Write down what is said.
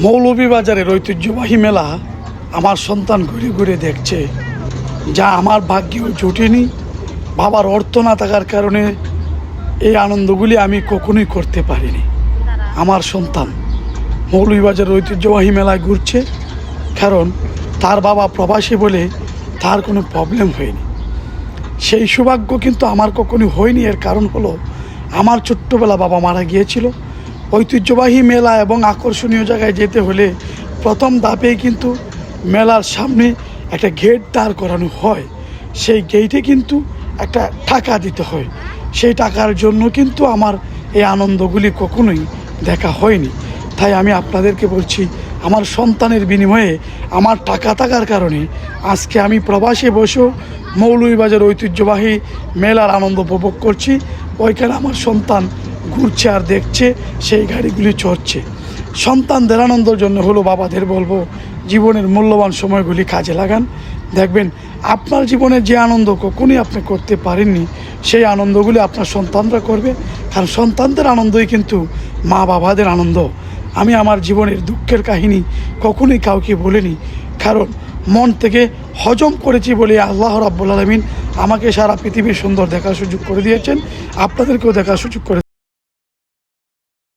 মৌলভীবাজারের ঐতিহ্যবাহী মেলা আমার সন্তান ঘুরে ঘুরে দেখছে, যা আমার ভাগ্যেও জুটেনি। বাবার অর্থ না থাকার কারণে এই আনন্দগুলি আমি কখনোই করতে পারিনি। আমার সন্তান মৌলভীবাজারের ঐতিহ্যবাহী মেলায় ঘুরছে, কারণ তার বাবা প্রবাসী বলে তার কোনো প্রবলেম হয়নি। সেই সৌভাগ্য কিন্তু আমার কখনোই হয়নি। এর কারণ হলো আমার ছোট্টবেলা বাবা মারা গিয়েছিল। ঐতিহ্যবাহী মেলা এবং আকর্ষণীয় জায়গায় যেতে হলে প্রথম ধাপেই কিন্তু মেলার সামনে একটা গেট দাঁড় করানো হয়। সেই গেটে কিন্তু একটা টাকা দিতে হয়। সেই টাকার জন্য কিন্তু আমার এই আনন্দগুলি কখনোই দেখা হয়নি। তাই আমি আপনাদেরকে বলছি, আমার সন্তানের বিনিময়ে আমার টাকা থাকার কারণে আজকে আমি প্রবাসে বসেও মৌলভীবাজার ঐতিহ্যবাহী মেলার আনন্দ উপভোগ করছি। ওইখানে আমার সন্তান ঘুরছে আর দেখছে, সেই গাড়িগুলি চড়ছে। সন্তানদের আনন্দের জন্য হলো বাবাদের বলবো, জীবনের মূল্যবান সময়গুলি কাজে লাগান। দেখবেন আপনার জীবনে যে আনন্দ কখনোই আপনি করতে পারেননি, সেই আনন্দগুলি আপনার সন্তানরা করবে। কারণ সন্তানদের আনন্দই কিন্তু মা বাবাদের আনন্দ। আমি আমার জীবনের দুঃখের কাহিনী কখনোই কাউকে বলিনি, কারণ মন থেকে হজম করেছি বলে আল্লাহ রাব্বুল আলামিন আমাকে সারা পৃথিবীর সুন্দর দেখার সুযোগ করে দিয়েছেন, আপনাদেরকেও দেখার সুযোগ করে